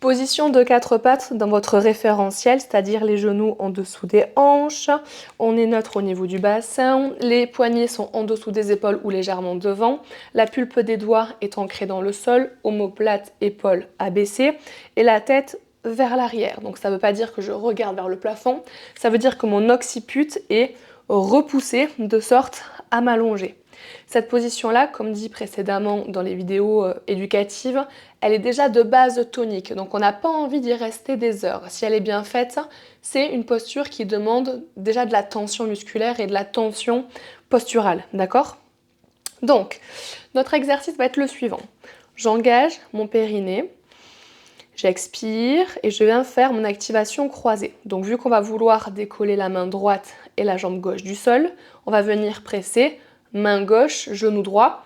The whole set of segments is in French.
Position de quatre pattes dans votre référentiel, c'est-à-dire les genoux en dessous des hanches. On est neutre au niveau du bassin. Les poignets sont en dessous des épaules ou légèrement devant. La pulpe des doigts est ancrée dans le sol. Omoplate, épaules abaissées. Et la tête vers l'arrière. Donc ça ne veut pas dire que je regarde vers le plafond. Ça veut dire que mon occiput est repoussé de sorte à m'allonger. Cette position-là, comme dit précédemment dans les vidéos éducatives, elle est déjà de base tonique, donc on n'a pas envie d'y rester des heures. Si elle est bien faite, c'est une posture qui demande déjà de la tension musculaire et de la tension posturale, d'accord? Donc, notre exercice va être le suivant. J'engage mon périnée, j'expire et je viens faire mon activation croisée. Donc, vu qu'on va vouloir décoller la main droite et la jambe gauche du sol, on va venir presser main gauche, genou droit,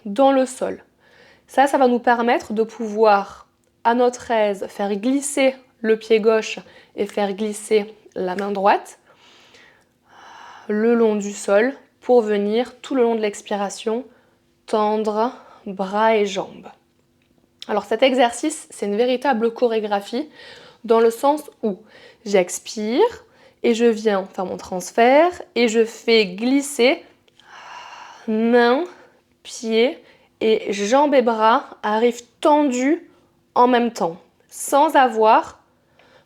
dans le sol. Ça va nous permettre de pouvoir, à notre aise, faire glisser le pied gauche et faire glisser la main droite le long du sol pour venir, tout le long de l'expiration, tendre bras et jambes. Alors cet exercice, c'est une véritable chorégraphie dans le sens où j'expire et je viens faire mon transfert et je fais glisser main, pied et jambes et bras arrivent tendus en même temps, sans avoir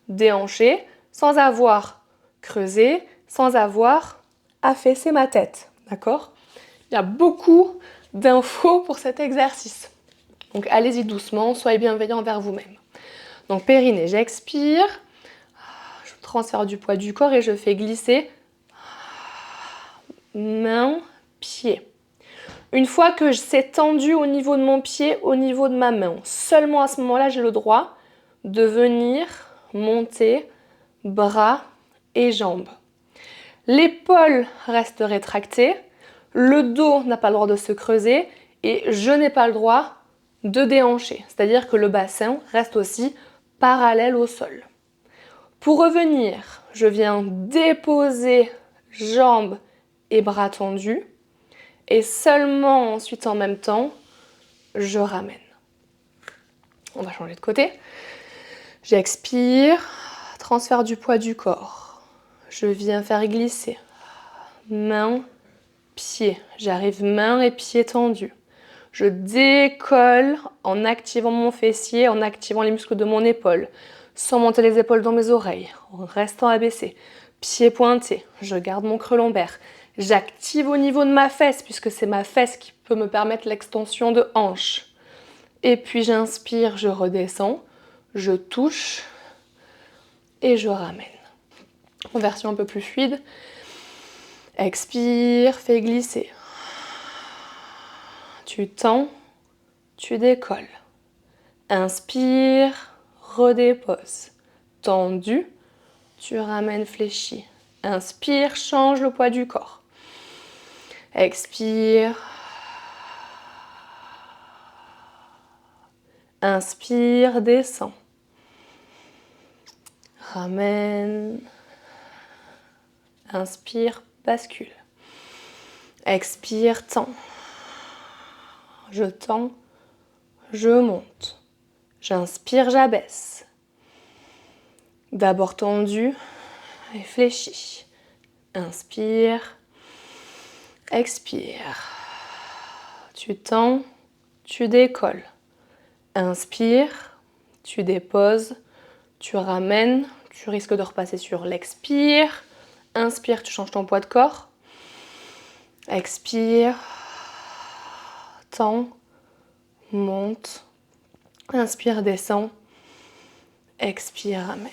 déhanché, sans avoir creusé, sans avoir affaissé ma tête. D'accord? Il y a beaucoup d'infos pour cet exercice. Donc allez-y doucement, soyez bienveillants envers vous-même. Donc périnée, j'expire, je transfère du poids du corps et je fais glisser main, pied. Une fois que c'est tendu au niveau de mon pied, au niveau de ma main, seulement à ce moment-là, j'ai le droit de venir monter bras et jambes. L'épaule reste rétractée, le dos n'a pas le droit de se creuser et je n'ai pas le droit de déhancher. C'est-à-dire que le bassin reste aussi parallèle au sol. Pour revenir, je viens déposer jambes et bras tendus. Et seulement ensuite, en même temps, je ramène. On va changer de côté. J'expire, transfert du poids du corps. Je viens faire glisser. Main, pied. J'arrive main et pied tendus. Je décolle en activant mon fessier, en activant les muscles de mon épaule, sans monter les épaules dans mes oreilles, en restant abaissé. Pied pointé, je garde mon creux lombaire. J'active au niveau de ma fesse, puisque c'est ma fesse qui peut me permettre l'extension de hanche. Et puis j'inspire, je redescends, je touche et je ramène. En version un peu plus fluide, expire, fais glisser. Tu tends, tu décolles. Inspire, redépose. Tendu, tu ramènes fléchi. Inspire, change le poids du corps. Expire. Inspire, descend. Ramène. Inspire, bascule. Expire, tends. Je tends, je monte. J'inspire, j'abaisse. D'abord tendu et fléchi. Inspire. Expire. Tu tends, tu décolles. Inspire, tu déposes, tu ramènes, tu risques de repasser sur l'expire. Inspire, tu changes ton poids de corps. Expire, tends, monte. Inspire, descend. Expire, ramène.